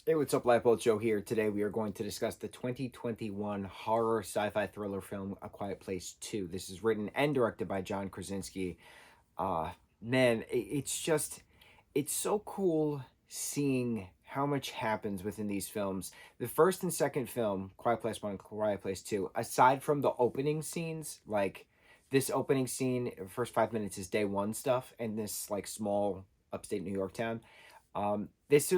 Hey, what's up, lightboltjoe here. Today we are going to discuss the 2021 horror sci-fi thriller film A Quiet Place 2. This is written and directed by John Krasinski. Man, it's so cool seeing how much happens within these films. The first and second film, Quiet Place 1 and Quiet Place 2, aside from the opening scenes, like this opening scene, first 5 minutes is day one stuff, and this like small upstate New York town. This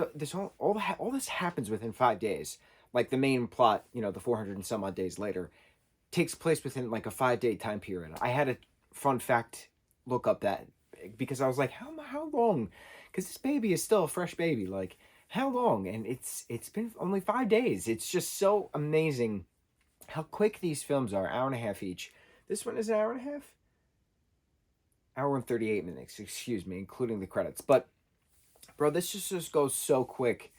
all this happens within 5 days. Like the main plot, the 400 and some odd days later, takes place within like a 5 day time period. I had a fun fact look up that because I was like, how long? Because this baby is still a fresh baby. Like how long? And it's been only 5 days. It's just so amazing how quick these films are. Hour and a half each. This one is an hour and a half. Hour and 38 minutes. Excuse me, including the credits. But bro, this just goes so quick,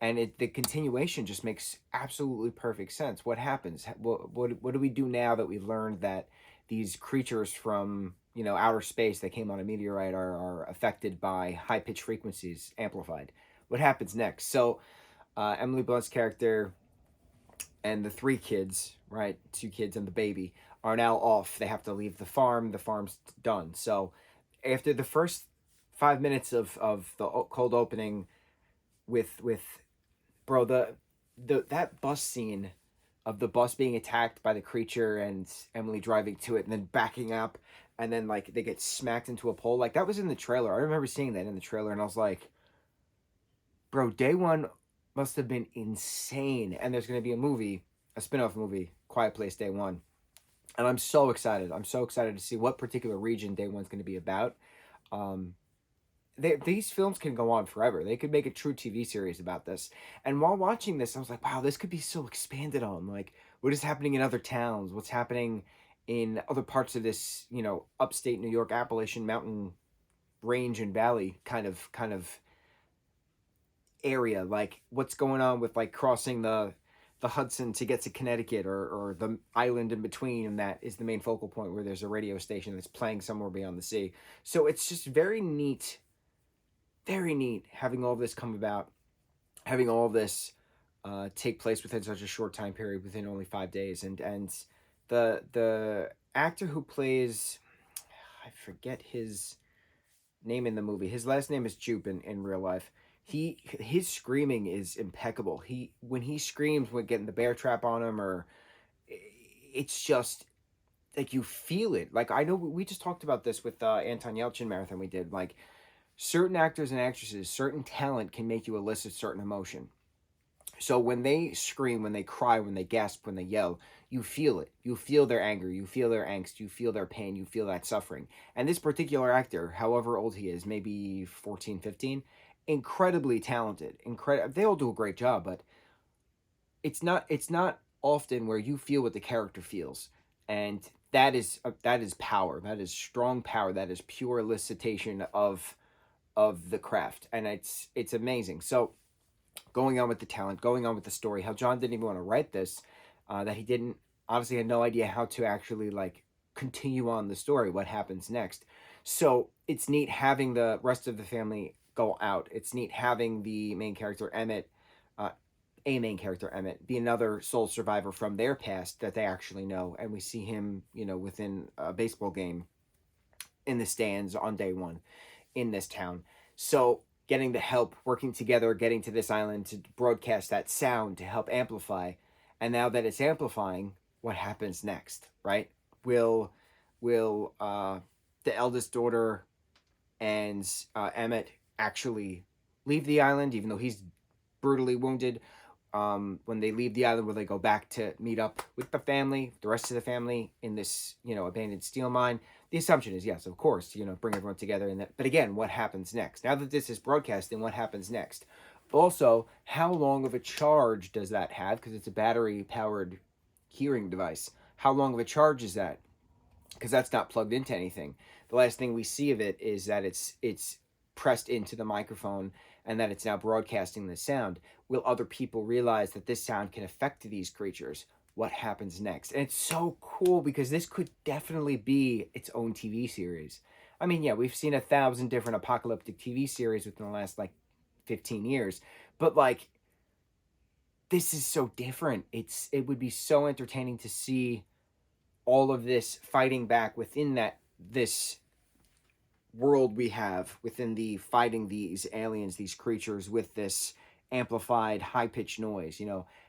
and the continuation just makes absolutely perfect sense. What happens? What do we do now that we've learned that these creatures from outer space that came on a meteorite are affected by high pitched frequencies amplified? What happens next? So Emily Blunt's character and the three kids, right, two kids and the baby, are now off. They have to leave the farm. The farm's done. So after the first 5 minutes of the cold opening with bro, the that bus scene of the bus being attacked by the creature and Emily driving to it and then backing up, and then like they get smacked into a pole, like that was in the trailer. I remember seeing that in the trailer and I was like, bro, day one must have been insane. And there's going to be a movie, a spin-off movie, Quiet Place Day One, and I'm so excited. I'm so excited to see what particular region day one's going to be about. um these films can go on forever. They could make a true TV series about this. And while watching this, I was like, wow, this could be so expanded on. Like, what is happening in other towns? What's happening in other parts of this, upstate New York, Appalachian Mountain range and valley kind of area? Like, what's going on with like crossing the Hudson to get to Connecticut, or the island in between, and that is the main focal point where there's a radio station that's playing somewhere beyond the sea. So it's just very neat having all this come about, having all this take place within such a short time period, within only 5 days. And the actor who plays, I forget his name in the movie. His last name is Jupe in real life. His screaming is impeccable. When he screams when getting the bear trap on him, or it's just like you feel it. Like I know we just talked about this with Anton Yelchin marathon we did. Like certain actors and actresses, certain talent can make you elicit certain emotion. So when they scream, when they cry, when they gasp, when they yell, you feel it. You feel their anger, you feel their angst, you feel their pain, you feel that suffering. And this particular actor, however old he is, maybe 14, 15, incredibly talented. They all do a great job, but it's not often where you feel what the character feels. And that is power. That is strong power. That is pure elicitation of the craft, and it's amazing. So going on with the talent, going on with the story, how John didn't even want to write this, that he didn't, obviously had no idea how to actually like continue on the story, what happens next. So it's neat having the rest of the family go out. It's neat having the main character Emmett, uh, a main character Emmett, be another sole survivor from their past that they actually know, and we see him, within a baseball game in the stands on day one in this town. So getting the help, working together, getting to this island to broadcast that sound to help amplify. And now that it's amplifying, what happens next, right? Will the eldest daughter and Emmett actually leave the island, even though he's brutally wounded? When they leave the island, will they go back to meet up with the family, the rest of the family, in this abandoned steel mine? The assumption is yes, of course, bring everyone together. And that, but again, what happens next? Now that this is broadcasting, what happens next? Also, how long of a charge does that have? Because it's a battery powered hearing device. How long of a charge is that? Because that's not plugged into anything. The last thing we see of it is that it's pressed into the microphone, and that it's now broadcasting the sound. Will other people realize that this sound can affect these creatures? What happens next? And it's so cool because this could definitely be its own TV series. I mean, yeah, we've seen 1,000 different apocalyptic TV series within the last like 15 years, but like this is so different. It would be so entertaining to see all of this fighting back within this world we have, within the fighting these aliens, these creatures with this amplified high pitched noise.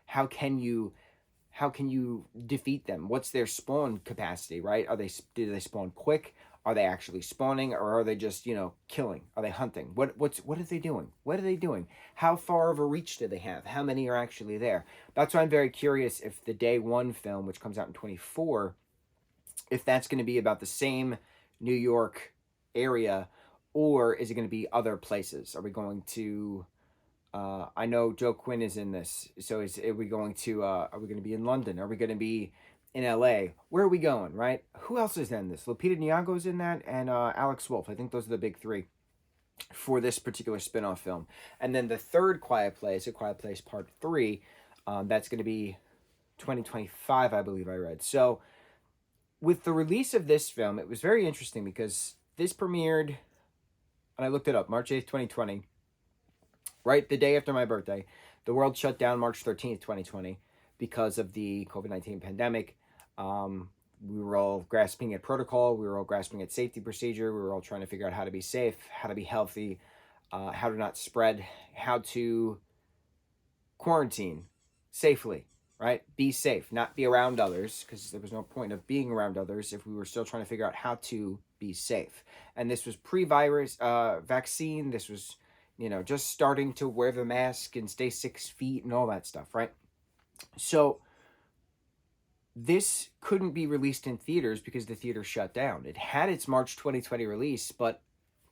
How can you defeat them? What's their spawn capacity, right? Do they spawn quick? Are they actually spawning, or are they just, killing? Are they hunting? What are they doing? What are they doing? How far of a reach do they have? How many are actually there? That's why I'm very curious if the Day One film, which comes out in 24, if that's going to be about the same New York area, or is it going to be other places? Are we going to I know Joe Quinn is in this. So are we going to be in London? Are we going to be in LA? Where are we going, right? Who else is in this? Lupita Nyong'o's in that, and Alex Wolff. I think those are the big three for this particular spin-off film. And then the third Quiet Place, A Quiet Place Part 3, that's going to be 2025, I believe I read. So with the release of this film, it was very interesting because this premiered, and I looked it up, March 8th, 2020. Right, the day after my birthday. The world shut down March 13th, 2020, because of the COVID-19 pandemic. We were all grasping at protocol. We were all grasping at safety procedure. We were all trying to figure out how to be safe, how to be healthy, how to not spread, how to quarantine safely, right? Be safe, not be around others, because there was no point of being around others if we were still trying to figure out how to be safe. And this was pre-virus vaccine. This was just starting to wear the mask and stay 6 feet and all that stuff, right? So this couldn't be released in theaters because the theater shut down. It had its March 2020 release, but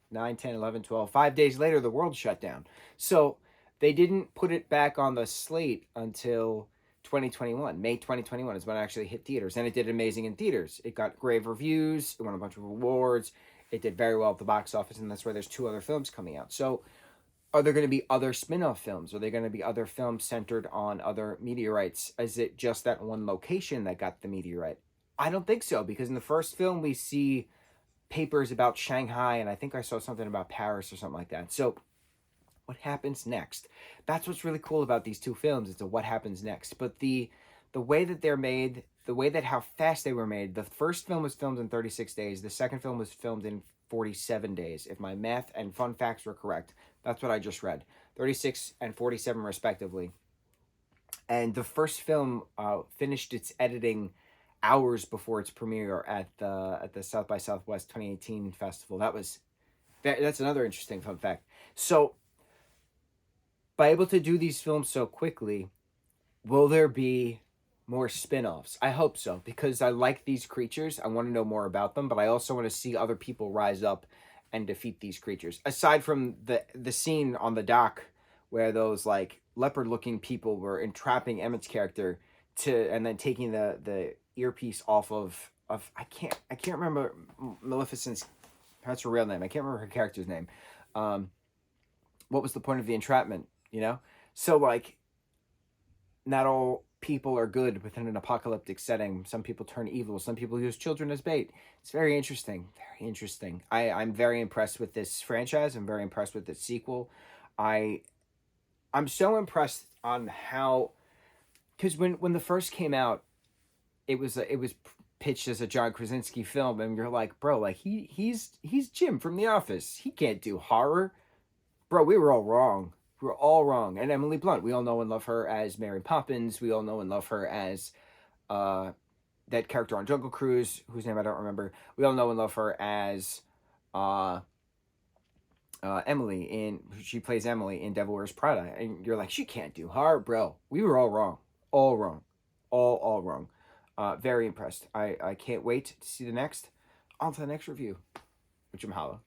9, 10, 11, 12, 5 days later, the world shut down. So they didn't put it back on the slate until 2021. May 2021 is when it actually hit theaters. And it did amazing in theaters. It got rave reviews. It won a bunch of awards. It did very well at the box office. And that's why there's 2 other films coming out. So are there going to be other spin-off films? Are there going to be other films centered on other media rights? Is it just that one location that got the media right? I don't think so, because in the first film we see papers about Shanghai, and I think I saw something about Paris or something like that. So what happens next? That's what's really cool about these 2 films. It's a what happens next. But the way that they're made, the way that how fast they were made, the first film was filmed in 36 days. The second film was filmed in 47 days, if my math and fun facts were correct. That's what I just read. 36 and 47 respectively. And the first film finished its editing hours before its premiere at the South by Southwest 2018 festival. That's another interesting fun fact. So by able to do these films so quickly, will there be more spin-offs? I hope so, because I like these creatures. I want to know more about them, but I also want to see other people rise up and defeat these creatures. Aside from the scene on the dock where those like leopard-looking people were entrapping Emmett's character and then taking the earpiece off of I can't remember Maleficent's, that's her real name. I can't remember her character's name. What was the point of the entrapment? So like, not all people are good within an apocalyptic setting. Some people turn evil. Some people use children as bait. It's very interesting. Very interesting. I'm very impressed with this franchise. I'm very impressed with this sequel. I'm so impressed on how, because when the first came out, it was pitched as a John Krasinski film, and you're like, bro, like he's Jim from The Office. He can't do horror. Bro, we were all wrong. We were all wrong. And Emily Blunt, we all know and love her as Mary Poppins. We all know and love her as that character on Jungle Cruise, whose name I don't remember. We all know and love her as Emily she plays Emily in Devil Wears Prada. And you're like, she can't do horror, bro. We were all wrong. All wrong. All wrong. Very impressed. I can't wait to see the next. On to the next review. Mucho mahalo.